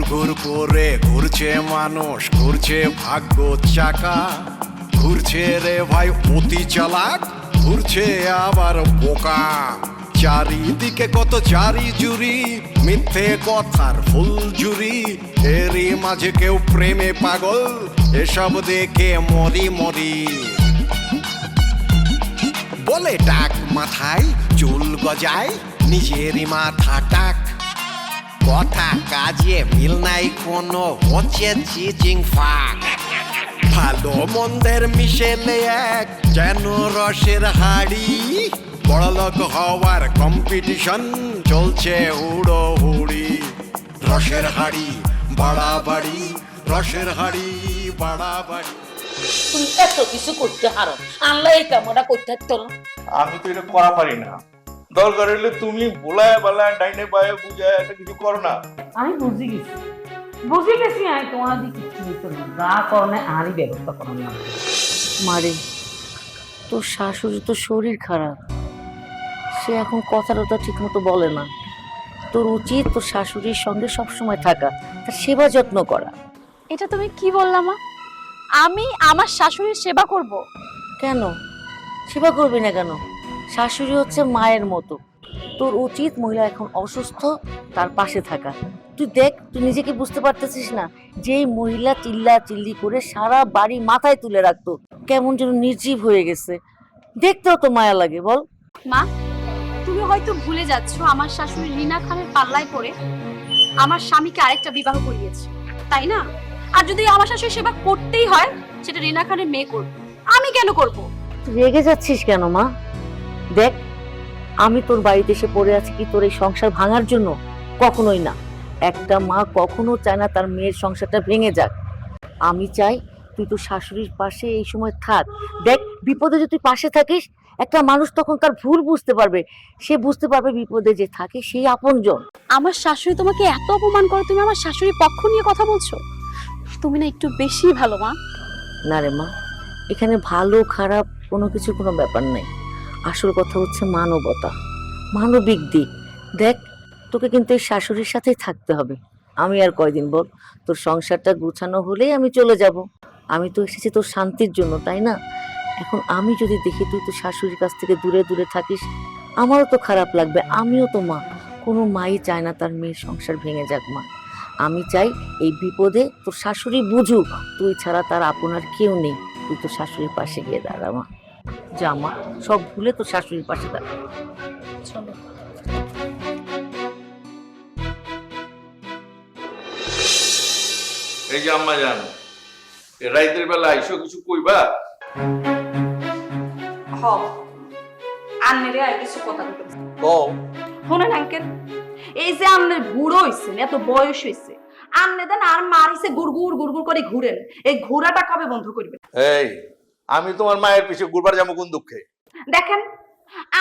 ঘুর করে ঘুরছে মানুষ, ঘুরছে ভাগ্য চাকা, ঘুরছে রে ভাই অতি চালাক, ঘুরছে আবার বোকা। চারিদিকে কত চারি জুরি, মিথ্যে কথার ফুল জুরি, এরই মাঝে কেউ প্রেমে পাগল, এসব দেখে মরি মরি। বলে টাক মাথায় চুল গজায়, নিজেরই মাথা টাক, কথা কাজে মিল নাই কোনো, হচ্ছে চিচিং ফাক। ভালো মন্দের মিশেলে এক যেন রসের হাড়ি, বড়লোক হওয়ার কম্পিটিশন চলছে হুড়ো হুড়ি। রসের হাড়ি বাড়াবাড়ি, রসের হাড়ি বাড়াবাড়ি। তুই এত কিছু করতে হারো, আল্লাহ এই কামটা করতে হারতো না। আমি তো এটা করা পারি না, দরকার হলে তুমি বোলায় বালায় ডাইনে বায়ে বুঝায় একটা কিছু করো না। আমি বুঝে গেছি আমি তোমার দিকে কিছু নিত না, যা করণে আরই ব্যবস্থা করার না। মারে, তোর শাশুড়ি তো শরীর খারাপ, সে এখন কথাটা ঠিক মতো বলে না। তোর উচিত তোর শাশুড়ির সঙ্গে সবসময় থাকা, তার সেবা যত্ন করা। এটা তুমি কি বললা মা? আমি আমার শাশুড়ির সেবা করব? কেন সেবা করবি না কেন? শাশুড়ি হচ্ছে মায়ের মতো, তোর উচিত মহিলা এখন অসুস্থ, তার পাশে থাকা। তুই দেখ, তুই নিজেকে বুঝতে পারতেছিস না যে এই মহিলা চিল্লা চিল্লি করে সারা বাড়ি মাথায় তুলে রাখতো, কেমন যেন নির্জীব হয়ে গেছে, দেখতেও তো মায়া লাগে বল। মা, তুমি হয়তো ভুলে যাচ্ছ আমার শাশুড়ি রিনা খানের পাল্লায় পড়ে আমার স্বামীকে আরেকটা বিবাহ করিয়েছে, তাই না? আর যদি আমার শাশুড়ি সেবা করতেই হয়, সেটা রিনা খানের মেয়ে করবে, আমি কেন করব? তুই রেগে যাচ্ছিস কেন মা? দেখ, আমি তোর বাড়িতে এসে পড়ে আছি কি তোর এই সংসার ভাঙার জন্য? কখনোই না। একটা মা কখনো চায় না তার মেয়ের সংসারটা ভেঙে যাক। আমি চাই তুই তোর শাশুড়ির পাশে এই সময় থাক। দেখ, বিপদে যদি তুই পাশে থাকিস, একটা মানুষ তখন তার ভুল বুঝতে পারবে, সে বুঝতে পারবে বিপদে যে থাকে সেই আপনজন। আমার শাশুড়ি তোমাকে এত অপমান করে, তুমি আমার শাশুড়ির পক্ষ নিয়ে কথা বলছো? তুমি না একটু বেশি ভালো মা। না রে মা, এখানে ভালো খারাপ কোনো কিছু কোনো ব্যাপার নেই, আসল কথা হচ্ছে মানবতা, মানবিক দিক। দেখ, তোকে কিন্তু এই শাশুড়ির সাথেই থাকতে হবে। আমি আর কয়দিন বল, তোর সংসারটা গুছানো হলেই আমি চলে যাব। আমি তো এসেছি তোর শান্তির জন্য, তাই না? এখন আমি যদি দেখি তুই তো শাশুড়ির কাছ থেকে দূরে দূরে থাকিস, আমারও তো খারাপ লাগবে। আমিও তো মা, কোনো মাই চায় না তার মেয়ের সংসার ভেঙে যাক মা। আমি চাই এই বিপদে তোর শাশুড়ি বুঝুক তুই ছাড়া তার আপনার কেউ নেই, তুই তো শাশুড়ির পাশে গিয়ে দাঁড়া মা। যা মা, সব ভুলে তোর শাশুড়ির পাশে দাঁড়া। চলো। এই যে আম্মা জান, রাইতের বেলা আইসো কিছু কইবা? হ, আন্নেরে আর কিছু কথা বলতে। কও। শোনেন আঙ্কেল, এই যে আন্নের বুড়ো হইছেন, এত বয়স হইছে, আন্নে দেন আর মারিছে গুড়গুড় গুড়গুড় করে ঘুরেন, এই ঘোরাটা কবে বন্ধ করবেন? এই, আমি তোমার মায়ের পিছে ঘুরবার যাবো কোন দুঃখে? দেখেন,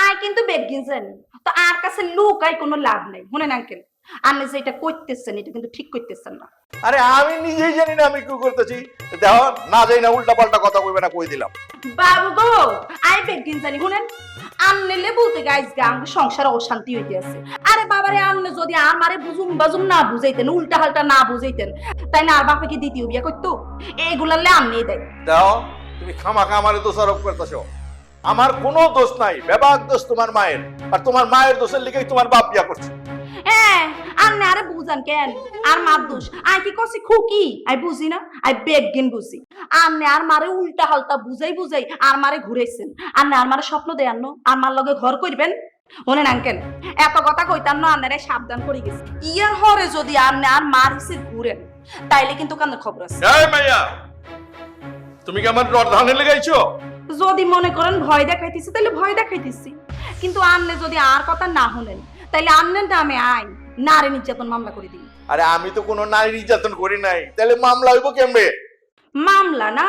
আয় কিন্তু বেগিনছেন তো, আর কাছে লুকাই কোনো লাভ নাই। শোনেন আঙ্কেল, আন্নে যে এটা করতেছেন এটা কিন্তু ঠিক করতেছেন না। আরে আমি নিজেই জানি না আমি কি করতেছি, দেখো না যাই না উল্টা পাল্টা কথা কইবে না, কই দিলাম। বাবু গো, আয় বেগিন জানি। শুনেন, আন্নেলে বলতে গাইজ গাং সংসার অশান্তি হইতে আছে। আরে বাবারে, আন্নে যদি আমারে বুঝুম বাজুম না বুঝাইতেন, উল্টা হাল্টা না বুঝাইতেন, তাই না আর বাপে কি দ্বিতীয় বিয়ে করতো? এইগুলালে আন্নেই দেয়। দেখো, তুমি খামাখা আমারে দোষারোপ করতেছো। আমার কোনো দোষ নাই, বেবাক দোষ তোমার মায়ের, আর তোমার মায়ের দোষের লিগেই তোমার বাপ বিয়া করছে। হ্যাঁ, আন্নে আরে বুঝান কেন? আর মার দোষ আই কি করছি খুকি? আই বুঝি না, আই বেগিন বুঝি। আন্নে আর মারে উল্টা হালটা বুঝাই বুঝাই আর মারে ঘুরাইছেন। আন্নে আর মারে স্বপ্ন দেয়ান না আর মার লগে ঘর করবেন। শোনেন আঙ্কেল, এত কথা কইতান না, আন্নারে সাবধান করে গেছে। ইয়ার হরে যদি আন্নে আর মার হিসে ঘুরেন, তাইলে কিন্তু কান্দের খবর আছে। এই মাইয়া, তুমি কি আমার ধানে লাগাইছো? যদি মনে করেন ভয় দেখাইতেছি, তাহলে ভয় দেখাইতেছি, কিন্তু আন্নে যদি আর কথা না শুনেন, তাইলে আন্নের নামে আইন নারী নির্যাতন মামলা করে দিই। আরে আমি তো কোনো নারী নির্যাতন করি নাই, তাহলে মামলা হইব কেমবে? মামলা না,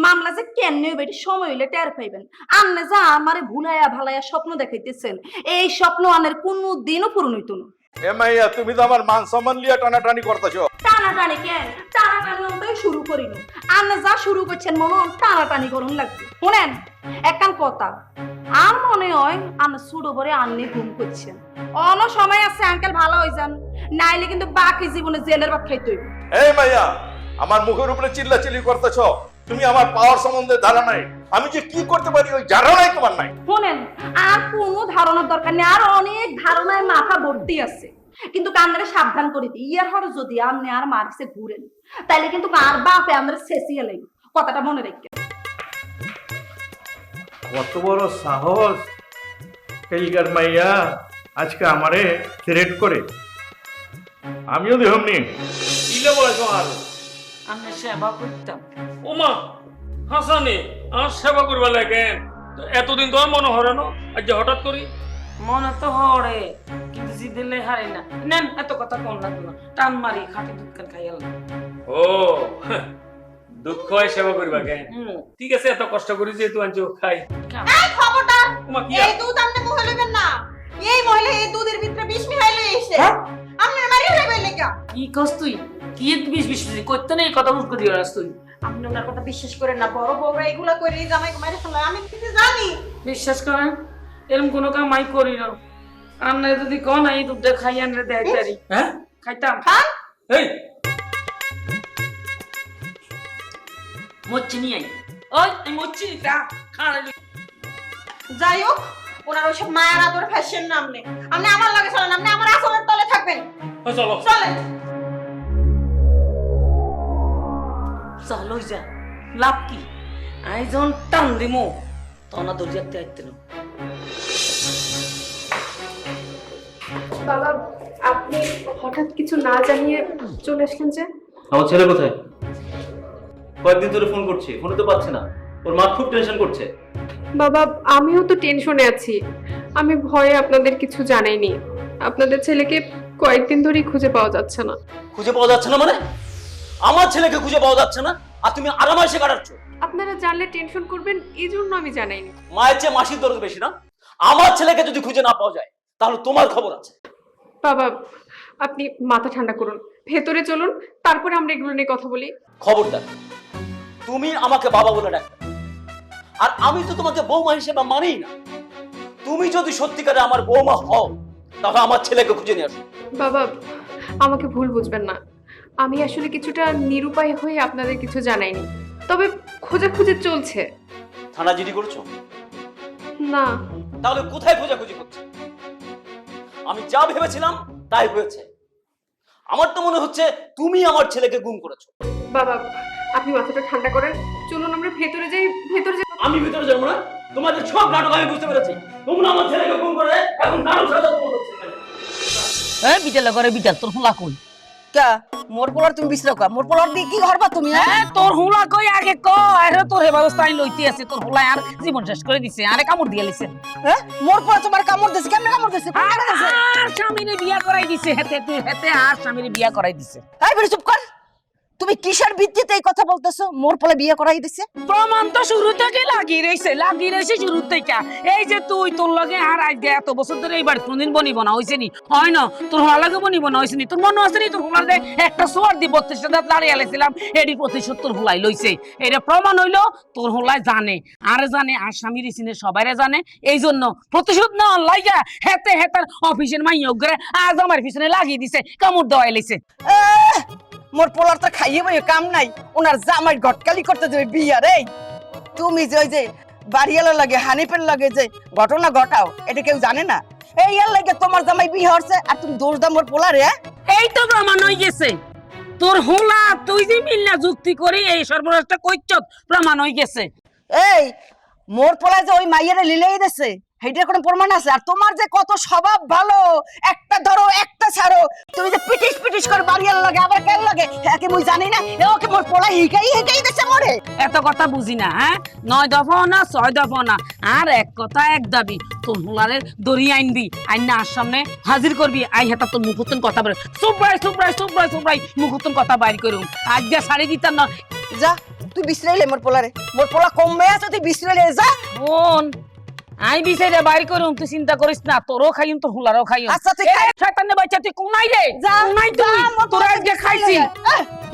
মামলা যে কেন বেটি সময় হইলে টের পাইবেন। আন্নে যা আমারে ভুলাইয়া ভালাইয়া স্বপ্ন দেখাইতেছেন, এই স্বপ্ন আনের কোনো দিনও পূরণ হইতো না। এ মাইয়া, তুমি তো আমার মান সম্মান লিয়া টানাটানি করতেছো। টানাটানি কেন? টানাটানি অন্তই শুরু করিনি। আন্নে যা শুরু করছেন মনে টানাটানি করুন লাগবে। শোনেন, একখান কথা, আর মনে হয় আমরা ছোট বড়ে আননি ঘুম করছেন। অন্য সময় আছে আঙ্কেল, ভালো হয়ে যান, নাইলে কিন্তু বাকি জীবনে জেলের ভাত খাইতে হইব। এই মাইয়া, আমার মুখের উপরে চিল্লাচিল্লি করতেছ, তুমি আমার পাওয়ার সম্বন্ধে ধারণা নাই, আমি যে কি করতে পারি ওই ধারণাই তোমার নাই। শোনেন, আর কোনো ধারণার দরকার নেই, আর অনেক ধারণায় মাথা ভর্তি আছে, কিন্তু কান্নারে সাবধান করে দিই, ইয়ার হরে যদি আপনি আর মারিসে ঘুরেন তাইলে কিন্তু আর বাপে আমরা শেষিয়ে লাগবে, কথাটা মনে রেখে। কত বড় সাহস এইকার মাইয়া আজকে আমারে থ্রেট করে। আমিও দেহমনি ইলে বলেছো আর আমি সেবা করতাম। ওমা হাসানি আর সেবা করবা লাগে এতদিন তো আর মনে হরে না, আর যে হঠাৎ করি মনে তো হরে কিন্তু জিদিলে হারে না। নেন এত কথা কোন লাগবে না, টান মারি খাটি দুধ কান খাইয়াল। ও দুঃখ হয় সেবা করবা কেন? ঠিক আছে, এত কষ্ট করি যেহেতু আনছো খাই। এই খবরদার, ওমা কি এই দুধ আপনি মুখে লইবেন না। এই মহিলা এই দুধের ভিতরে বিষ মিশাই লই এসে আপনি মারি লইবেন লাগা। কি কস তুই? কি বিশ বিশ করতে নেই কথা বুঝ করি আস তুই। আপনি ওনার কথা বিশ্বাস করেন না, বড় বড় এইগুলা করে জামাই মারি ফেলা, আমি কিছু জানি। বিশ্বাস করেন এরকম কোনো কামাই করি না। আর না যদি কোন এই দুধটা খাই আনলে দেয় তারি হ্যাঁ খাইতাম। খান এই মচ্ছি নিয়ে আই। ওই এই মচ্ছি তা খাড়া যাই হোক, ওনার ওইসব মায়ের আদর ফ্যাশন নাম নেই। আপনি আমার লাগে চলেন, আপনি আমার আসলের তলে থাকবেন। চলো চলেন। চালই যা লাভ কি? আই যখন টান দিমো তখন আর দরজা আইতে না। বাবা, আপনি হঠাৎ কিছু না জানিয়ে চলে আসলেন যে? আমার ছেলে কোথায়? কয়েকদিন ধরে ফোন করছি, ফোনে তো পাচ্ছে না। ওর মা খুব টেনশন করছে। বাবা, আমিও তো টেনশনে আছি। আমি ভয়ে আপনাদের কিছু জানাইনি। আপনাদের ছেলেকে কয়েকদিন ধরেই খুঁজে পাওয়া যাচ্ছে না। খুঁজে পাওয়া যাচ্ছে না মানে? আমার ছেলেকে খুঁজে পাওয়া যাচ্ছে না আর তুমি আরামাইশে কাটাচ্ছ। আপনারা জানলে টেনশন করবেন, এই জন্য আমি জানাইনি। মায়ের চেয়ে মাসির দরদ বেশি না? আমার ছেলেকে যদি খুঁজে না পাওয়া যায় তাহলে তোমার খবর আছে। বাবা, আপনি মাথা ঠান্ডা করুন, ভেতরে চলুন, তারপরে আমরা এগুলো নিয়ে কথা বলি। খবরদার, তুমি আমাকে বাবা বলে ডাকবে, আর আমি তো তোমাকে বৌমা হিসেবে মানিই না। তুমি যদি সত্যিকারে আমার বৌমা হও তাহলে আমার ছেলেকে খুঁজে নিয়ে আসো। বাবা, আমাকে ভুল বুঝবেন না, আমি আসলে কিছুটা নিরুপায় হয়ে আপনাদের কিছু জানাইনি, তবে খোঁজাখুঁজি চলছে। থানা জিডি করেছো? না। তাহলে কোথায় খোঁজাখুঁজি করছো? আমি যা ভেবেছিলাম তাই হয়েছে। আমার তো মনে হচ্ছে তুমি আমার ছেলেকে গুম করেছো। বাবা, আপনি মাথাটা ঠান্ডা করেন, চলুন আমরা ভেতরে যাই। ভেতরে যাই। আমি ভিতরে যাবো না, তোমাদের সব নাটক আমি বুঝতে পেরেছি। তোমরা আমার ছেলেকে গুম করে এখন নাটক সাজাতে বলছো। হ্যাঁ, বিটালে করে বিটাল তোর হুলা কই? কা মোর পোলার তুমি বিশ্রাও কা, মোর পোলার দিয়ে কি করবা তুমি? হ্যাঁ, তোর হুলা কই আগে ক, আরে তোর হে ব্যবস্থা আই লইতে আছে। তোর হুলা আর জীবন শেষ করে দিছে, আরে কামড় দিয়ে লিছে। হ্যাঁ, মোর পোলা তোমার কামড় দিছে? কেমনে কামড় দিছে? আর স্বামীরে বিয়া করাই দিছে, হেতে আর স্বামীরে বিয়া করাই দিছে। এই বেরে চুপ কর। তুমি কিসের ভিত্তিতে এই কথা বলতেছো? মোর পোলা বিয়ে করাই দিছে? প্রমাণ তো শুরু থেকে লাগিয়ে রয়েছে শুরু থেকে। এই যে তুই তোর লগে আর আজকে এত বছর ধরে এইবার কোনদিন বনিব না হয়েছে নি? হয় না, তোর হোলা লাগে বনিব না হয়েছে নি? তোর মনে আছে নি তোর হোলার দিয়ে একটা সোয়ার দিয়ে 32টা দাঁত লাড়িয়ে আলাইছিলাম, এটি প্রতিশোধ তোর হোলাই লইছে। এটা প্রমাণ হইলো তোর হোলাই জানে আর স্বামীর চিনে সবাইরে জানে। এই জন্য প্রতিশোধ নেওয়ার লাইগা হেতে হেতার অফিসের মাইয়া করে আজ আমার পিছনে লাগিয়ে দিছে, কামড় দেওয়া লাইছে। মোর পোলার তো খাইয়ে বই কাম নাই, ওনার জামাই গটকালি করতে যাবে বিয়া রে। তুমি যে ওই যে বাড়িয়ালার লাগে হানিফের লাগে যে ঘটনা ঘটাও, এটা কেউ জানে না? এই এর লাগে তোমার জামাই বিয়ে হচ্ছে আর তুমি দোষ দাও মোর পোলারে? এই তো প্রমাণ হয়ে গেছে তোর হোলা, তুই যে মিল্লা যুক্তি করি এই সর্বনাশটা কইছত, প্রমাণ হয়ে গেছে। এই মোর পোলা যে ওই মাইয়ারে লিলেই দিছে, সেইটার কোনো প্রমাণ আছে? আর তোমার যে কত স্বভাব ভালো, একটা ধরো একটা ছাড়ো, তুমি যে পিটিশ পিটিশ করে বাড়িয়ার লাগে আবার কেন লাগে একে মুই জানি না। ওকে মোর পোলা হিকাই দিছে মরে। এত কথা বুঝি না, হ্যাঁ? 9 দফা না 6 দফা না, আর এক কথা এক দাবি। তোর হোলারে দড়ি আইনবি, আইনা আর সামনে হাজির করবি, আই হেতা তোর মুখুতন কথা বলে সুপ্রাই মুখুতন কথা বাইর করুম। আজকে শাড়ি দিতাম না। যা তুই বিশ্রাইলে মোর পোলারে, মোর পোলা কমবে আছে, তুই বিশ্রাইলে যা। বোন আই বিচারে বাইর করুম, তুই চিন্তা করিস না, তোরও খাইম তোর হোলারও খাইম। আচ্ছা তুই শয়তানের বাচ্চা, তুই কোনাই রে? কোনাই তুই? তোর আজকে খাইছি।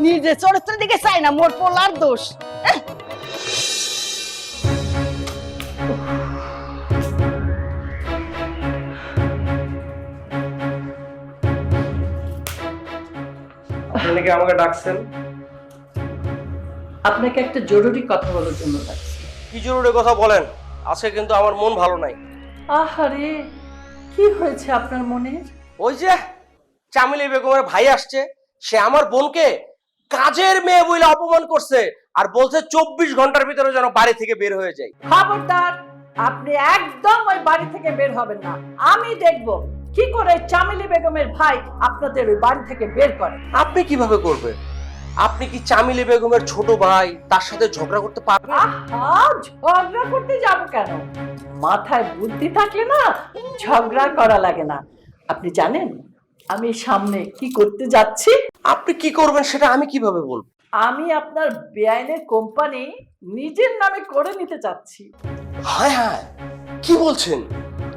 নিজে চরিত্রের দিকে চাই না, মোর পোলার দোষ। আপনি নাকি আমাকে ডাকছেন? আপনাকে একটা জরুরি কথা বলার জন্য ডাকছি। কি জরুরি কথা বলেন? আজকে কিন্তু আমার মন ভালো নাই। আহারে, কি হয়েছে আপনার মনে? ওই যে চামেলি বেগমের ভাই আসছে, সে আমার বোনকে কাজের মেয়ে বলে অপমান করছে আর বলছে 24 ঘন্টার ভিতরে যেন বাড়ি থেকে বের হয়ে যায়। খবরদার, আপনি একদম ওই বাড়ি থেকে বের হবেন না। আমি দেখব কি করে চামেলি বেগমের ভাই আপনাদের ওই বাড়ি থেকে বের করে। আপনি কিভাবে করবেন? আপনি কি চামেলি বেগমের ছোট ভাই, তার সাথে ঝগড়া করতে পারবেন? আহা, ঝগড়া করতে যাব কেন? মাথায় বুদ্ধি থাকলে না ঝগড়া করা লাগে না। আপনি জানেন আমি সামনে কি করতে যাচ্ছি? আপনি কি করবেন সেটা আমি কিভাবে বলবো? আমি আপনার বেআইনের কোম্পানি নিজের নামে করে নিতে চাচ্ছি। হায় হায়, কি বলছেন?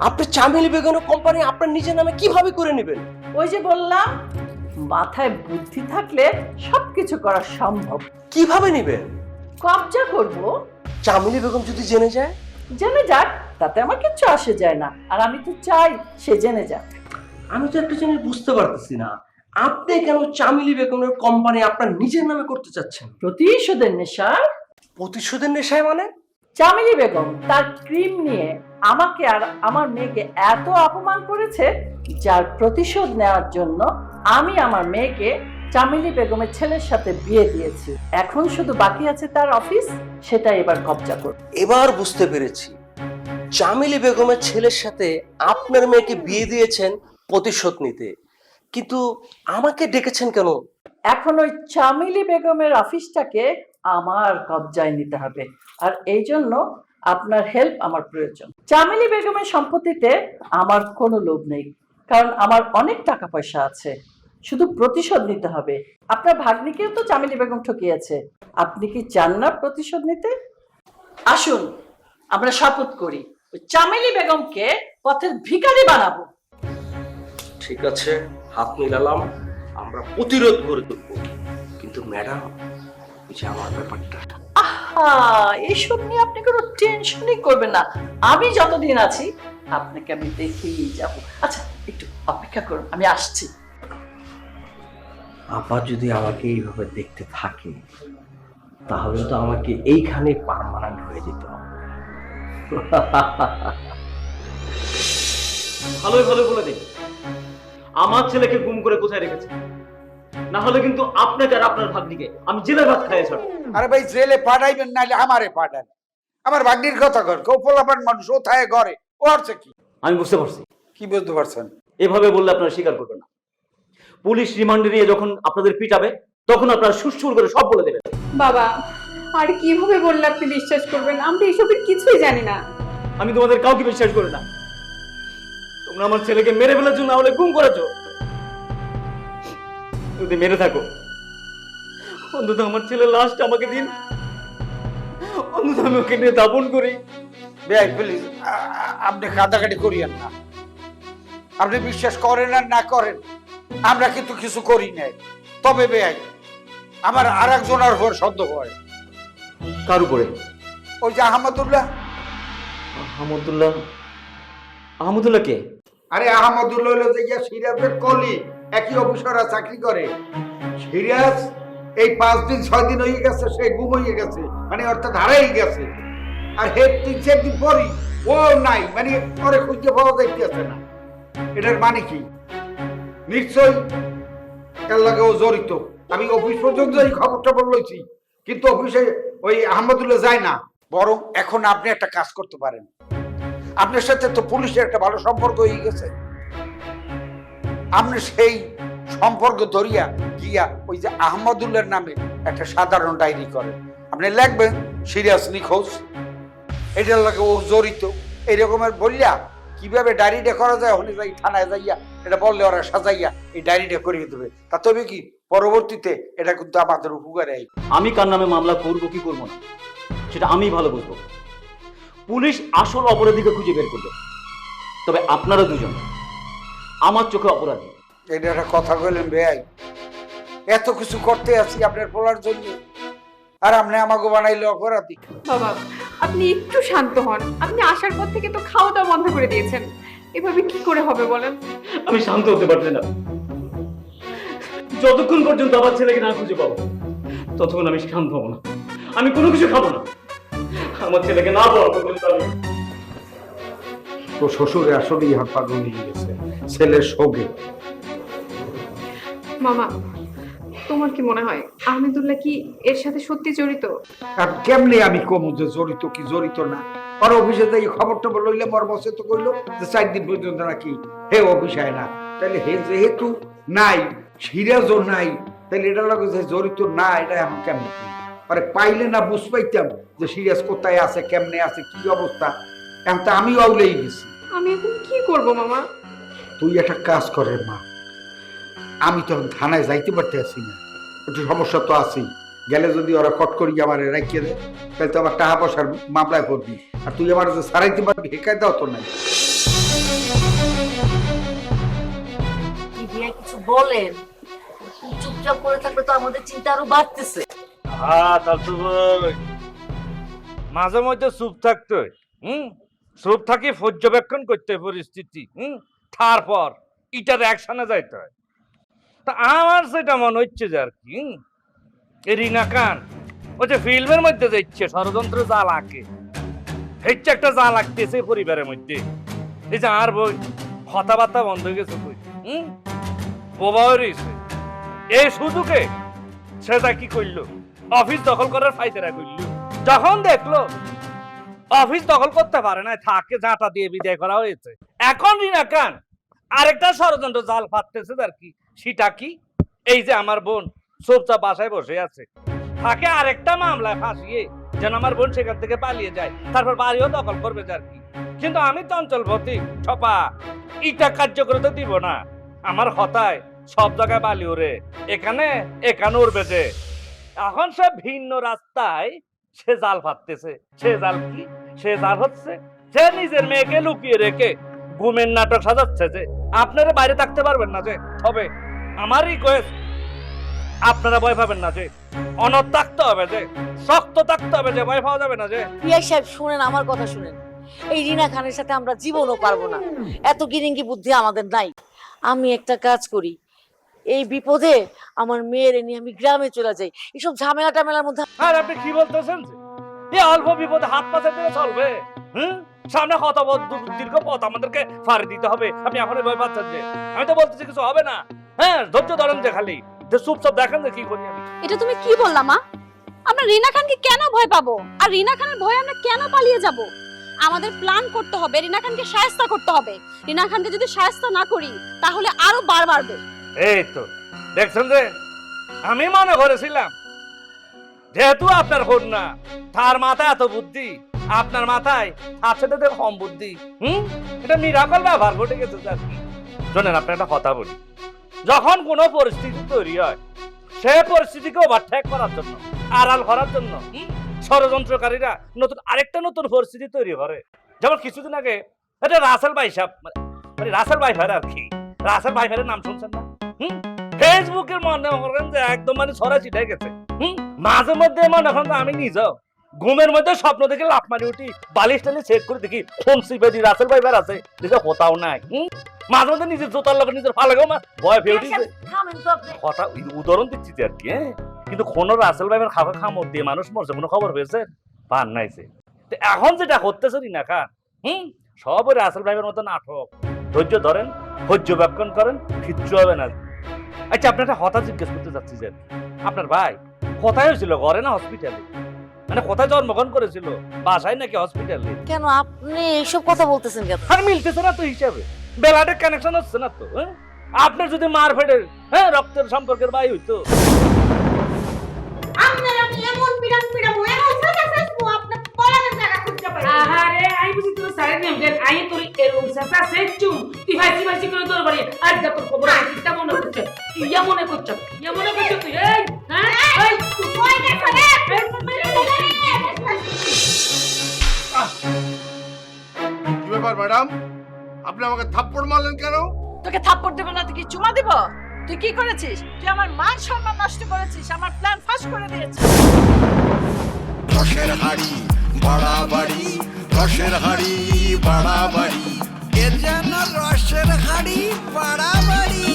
আপনি চামেলি বেগমের কোম্পানি আপনার নিজের নামে কিভাবে করে নেবেন? ওই যে বললাম, মাথায় বুদ্ধি থাকলে সবকিছু করা সম্ভব। কিভাবে নেবেন? কবজা করব। চামেলি বেগম যদি জেনে যায়? জেনে যাক, তাতে আমার কিচ্ছু আসে যায় না। আর আমি তো চাই সে জেনে যাক। আমি তো একটা জিনিস বুঝতে পারতেছি না, আপনি কেন চামেলি বেগমের কোম্পানি আপনার নিজের নামে করতে চাচ্ছেন? প্রতিশোধের নেশায়। প্রতিশোধের নেশায় মানে? চামেলি বেগম তার ক্রিম নিয়ে আমাকে আর আমার মেয়েকে এত অপমান করেছে, যার প্রতিশোধ নেওয়ার জন্য আমি আমার মেয়েকে চামেলি বেগমের ছেলের সাথে বিয়ে দিয়েছি। এখন শুধু বাকি আছে তার অফিস, সেটা এবার কবজা করব। এবার বুঝতে পেরেছি, চামেলি বেগমের ছেলের সাথে আপনার মেয়েকে বিয়ে দিয়েছেন প্রতিশোধ নিতে, কিন্তু আমাকে ডেকেছেন কেন? এখন ওই চামেলি বেগমের অফিসটাকে আমার কবজায় নিতে হবে, আর এই জন্য আপনার হেল্প আমার প্রয়োজন। চামেলি বেগমের সম্পত্তিতে আমার কোনো লোভ নেই, কারণ আমার অনেক টাকা পয়সা আছে। শুধু প্রতিশোধ নিতে হবে। আপনার ভাগ্নিকেও তো চামেলি বেগম ঠকিয়েছে। আপনি কি চান না প্রতিশোধ নিতে? আসুন আমরা শপথ করি, ওই চামেলি বেগমকে পথের ভিখারি বানাবো। ঠিক আছে, হাত মিলালাম, আমরা প্রতিরোধ করে দেব। কিন্তু ম্যাডাম, ওই যে আমার ব্যাপারটা। আহা, এইসব নিয়ে আপনি কোনো টেনশনই করবেন না। আমি যতদিন আছি আপনাকে আমি দেখেই যাব। আচ্ছা, একটু অপেক্ষা করুন, আমি আসছি। আপা যদি আমাকে এইভাবে দেখতে থাকে, তাহলে তো আমাকে এইখানে পার্মানেন্ট হয়ে যেত। ভালোই ভালো বলে দিন, আমার ছেলেকে গুম করে কোথায় রেখেছে? না হলে কিন্তু আপনাকে আর আপনার ভাগ্নিকে আমি জেলে ভাত খাইয়ে ছাড়ব। আরে ভাই, জেলে পাঠাইবেন নাইলে আমারে পাঠান। আমার ভাগ্নির কথা কর, কেউ পোলাপান মানুষ ও থায় ঘরে, ও হচ্ছে কি? আমি বুঝতে পারছি। কি বুঝতে পারছেন? এভাবে বললে আপনারা স্বীকার করবেন না। পুলিশ রিমান্ডে নিয়ে যখন আপনাদের পিটাবে, তখন আপনারা সুরসুর করে সব বলে দেবেন। বাবা, আর কিভাবে বললে আপনি বিশ্বাস করবেন? আমরা এসবের কিছুই জানি না। আমি তোমাদের কাউকে বিশ্বাস করি না। তোমরা আমার ছেলেকে মেরে ফেলার জন্য আমাকে গুম করেছো। যদি মেরে থাকো, অন্তত আমার ছেলের লাশটা আমাকে দিন, অন্তত আমি ওকে নিয়ে দাপন করি। ভাই প্লিজ, আপনি কাঁদাকাটি করিয়েন না। আপনি বিশ্বাস করেন আর না করেন, আমরা কিন্তু কিছু করি নাই। তবে ভাই, আমার আর একজনের উপর সন্দেহ হয়। কার উপরে? ওই যে আহমদুল্লাহ। আহমদুল্লাহ কে? আরে আহমদুল্লাহ হলো যে সিরাজের কলি, একই অফিসাররা চাকরি করে। সিরাজ এই 5 দিন 6 দিন হয়ে গেছে সে গুম হয়ে গেছে, মানে অর্থাৎ হারাই গেছে। আর হে 3-4 দিন পরই ও নাই, মানে পরে খুঁজে পাওয়া যাইতেছে না। এটার মানে কি? নিশ্চয়ই এর লাগে ও জড়িত। আমি অফিস পর্যন্ত এই খবরটা বলছি, কিন্তু অফিসে ওই আহমদুল্লাহ যায় না। বরং এখন আপনি একটা কাজ করতে পারেন। আপনার সাথে তো পুলিশের একটা ভালো সম্পর্ক হয়ে গেছে। আপনি সেই সম্পর্ক ধরিয়া গিয়া ওই যে আহমদুল্লাহর নামে একটা সাধারণ ডায়েরি করেন। আপনি লিখবেন সিরিয়াস নিখোঁজ, এটার লাগে ও জড়িত, এইরকমের বললা কিভাবে ডায়েরিটা করা যায়, ওখানে যাই থানায় যাইয়া এটা বললে ওরা সাজাইয়া এই ডায়েরিটা করিয়ে দেবে। তা তবে কি পরবর্তীতে এটা কিন্তু আমাদের উপকারে। আমি কার নামে মামলা করবো কি করবো না সেটা আমি ভালো বুঝবো। পুলিশ আসল অপরাধীকে খুঁজে বের করবে, তবে আপনারা দুজন আমার চোখে অপরাধী। এটা একটা কথা কইলেন ভাই, এত কিছু করতে আছি আপনার বলার জন্য, আর আপনি আমাকে বানাইলে অপরাধী। বাবা, আপনি একটু শান্ত হন। আপনি আসার পর থেকে তো খাওয়া দাওয়া বন্ধ করে দিয়েছেন। এভাবে কি করে হবে বলেন? আমি শান্ত হতে পারছি না। যতক্ষণ পর্যন্ত আমার ছেলেকে না খুঁজে পাবো ততক্ষণ আমি শান্ত হবো না, আমি কোনো কিছু খাবো না। আমার ছেলেকে না পাওয়া পর্যন্ত আমি তো শ্বশুরে আসলেই হাত পাগল নিয়ে গেছে ছেলের শোকে। মামা, তোমার কি মনে হয় আহমেদুল্লাহ কি এর সাথে সত্যি জড়িত? আর কেমনে আমি কমু যে জড়িত কি জড়িত না? আর অফিসে যাই খবর টবর লইলে মর বসে তো কইলো যে 4 দিন পর্যন্ত নাকি হে অফিস আয় না। তাহলে হে যেহেতু নাই, সিরাজও নাই, তাহলে এটা লাগে যে জড়িত না, এটা এখন কেমনে করি? আরে পাইলে না বুঝ পাইতাম যে সিরাজ কোথায় আছে, কেমনে আছে, কি অবস্থা। এখন তো আমিও আউলেই গেছি। আমি এখন কি করব মামা? তুই একটা কাজ করে মা, আমি তো থানায় যাইতে পারতে আছি না, একটু সমস্যা তো আছেই। গেলে যদি ওরা কট করি আমার রাখিয়ে দেয়, তাহলে তো আমার টাকা পয়সার মামলায় পড়বি। আর তুই আমার যে সারাইতে পারবি হেকায় দাও তো নাই। কিছু বলেন, চুপচাপ করে থাকলে তো আমাদের চিন্তা আরো বাড়তেছে। মাঝে মধ্যে চুপ থাকতে হয়, চুপ থাকি পর্যবেক্ষণ করতে হয় পরিস্থিতি, তারপর এটার অ্যাকশনে যাইতে হয়। তা আমার সেটা মনে হচ্ছে যে আর কি রিনা খান ওই যে ফিল্মের মধ্যে যাচ্ছে ষড়যন্ত্র জাল আঁকে, হচ্ছে একটা জাল আঁকতেছে পরিবারের মধ্যে। এই যে আর বই কথাবার্তা বন্ধ হয়ে গেছে, বই প্রভাব রয়েছে। এই সুযোগে সেটা কি করলো, অফিস দখল করার ফায়দারা করলো। যখন দেখলো অফিস দখল করতে পারে না, থাকে ঝাঁটা দিয়ে বিদায় করা হয়েছে। এখন রিনা খান আরেকটা ষড়যন্ত্র জাল পাততেছে আর কি। সেটা কি, এই যে আমার বোন চুপচাপ বাসায় বসে আছে, তাকে আরেকটা মামলায় ফাঁসিয়ে যেন আমার বোন সেখান থেকে পালিয়ে যায়, তারপর বাড়িও দখল করবে আর কি। কিন্তু আমি চঞ্চল ভৌতিক ছপা ইটা কার্য করতে দিব না। আমার হতায় সব জায়গায় বালি ওরে, এখানে উড়বে যে। এখন সে ভিন্ন রাস্তায় সে জাল ফাটতেছে। সে জাল কি? সে জাল হচ্ছে সে নিজের মেয়েকে লুকিয়ে রেখে গুমের নাটক সাজাচ্ছে যে আপনারা বাইরে থাকতে পারবেন না। যে তবে আমার রিকোয়েস্ট, আপনারা ভয় পাবেন না, যে অনড় থাকতে হবে, যে শক্ত থাকতে হবে, যে ভয় পাওয়া যাবে না। যে পিয়াই সাহেব শুনেন, আমার কথা শুনেন। এই রিনা খানের সাথে আমরা জীবনও পারবো না, এত গিরিঙ্গি বুদ্ধি আমাদের নাই। আমি একটা কাজ করি, এই বিপদে আমার মেয়ের নিয়ে আমি গ্রামে চলে যাই। এসব ঝামেলা টামেলার মধ্যে আর আপনি কি বলতেছেন? যে এই অল্প বিপদে হাত পাশে দিলে চলবে? সামনে কত দীর্ঘ পথ আমাদেরকে ফাড়ি দিতে হবে। আপনি এখন ভয় পাচ্ছেন যে? আমি তো বলতেছি কিছু হবে না। হ্যাঁ, ধৈর্য ধরেন, যে খালি যে চুপচাপ দেখেন যে কি করি আমি। এটা তুমি কি বললা মা? আমরা রিনা খানকে কেন ভয় পাবো? আর রিনা খানের ভয়ে আমরা কেন পালিয়ে যাব? আমাদের প্ল্যান করতে হবে, রিনা খানকে শায়েস্তা করতে হবে। রিনা খানকে যদি শায়েস্তা না করি তাহলে আরো বার বাড়বে। এই তো দেখছেন যে আমি মনে করেছিলাম যেহেতু আপনার হন না, তার মাথায় এত বুদ্ধি, আপনার মাথায় তার সাথে কম বুদ্ধি। এটা মিরাকল ব্যবহার ঘটে গেছে আর কি। শোনেন, আপনার একটা কথা বলি, যখন কোনো পরিস্থিতি তৈরি হয় সে পরিস্থিতিকে ওভারটেক করার জন্য, আড়াল করার জন্য ষড়যন্ত্রকারীরা আরেকটা নতুন পরিস্থিতি তৈরি করে। যেমন কিছুদিন আগে এটা রাসেল ভাই সাহেব, মানে রাসেল ভাই ভাই আর কি, রাসেল ভাই ভাইয়ের নাম শুনছেন না? ফেসবুকের মনে করেন যে একদম মানে ছড়া ছিটাই গেছে। মাঝে মধ্যে মনে করেন আমি নিজেও ঘুমের মধ্যে স্বপ্ন দেখে লাফ মারি উঠি, বালিশ টালিশ চেক করে দেখি কোন সিপেদি রাসেল ভাই ভাই আছে, দেখে কোথাও নাই। মাঝে মধ্যে নিজের জোতার লগে নিজের ফালাগো মা ভয় পেয়ে উঠিছে। কথা উদাহরণ দিচ্ছি আর কি। কিন্তু কোন রাসেল ভাই খাবার খামর দিয়ে মানুষ মরছে, কোনো খবর পেয়েছে? পান নাইছে। এখন যেটা করতেছে রিনা খান, সব রাসেল ভাইয়ের মতো নাটক। ধৈর্য ধরেন, পর্যবেক্ষণ করেন, কিচ্ছু হবে না। আচ্ছা, আপনার একটা হঠাৎ জিজ্ঞেস করতে চাচ্ছি যে আপনার ভাই কোথায় হয়েছিল, ঘরে না হসপিটালে? মানে কোথায় জন্মগ্রহণ করেছিল, বাসায় নাকি হসপিটালে? কেন আপনি এইসব কথা বলতেছেন কেন? আর মিলতেছে না তো হিসাবে, ব্লাডের কানেকশন হচ্ছে না তো। আপনার যদি মার ফেডের রক্তের সম্পর্কের ভাই হইতো। আহারে আই বুঝি তুই সারে নিয়ম দেন আই তোর এরকম সাসা সেচুম তুই ভাইসি ভাইসি করে তোর বাড়ি আজ যা তোর খবর আছে কিটা মনে করছ ইয়া মনে করছ তুই এই হ্যাঁ এই তুই কই গেছ রে কি ব্যাপার ম্যাডাম, আপনি আমাকে থাপ্পড় মারলেন কেন? তোকে থাপ্পড় দেব না তো কি চুমা দিব? তুই কি করেছিস? তুই আমার মান সম্মান নষ্ট করেছিস, আমার প্ল্যান ফাঁস করে দিয়েছিস। রসের হাড়ি বাড়াবাড়ি, রসের হাড়ি বাড়াবাড়ি, এ যেন রসের হাড়ি বাড়াবাড়ি।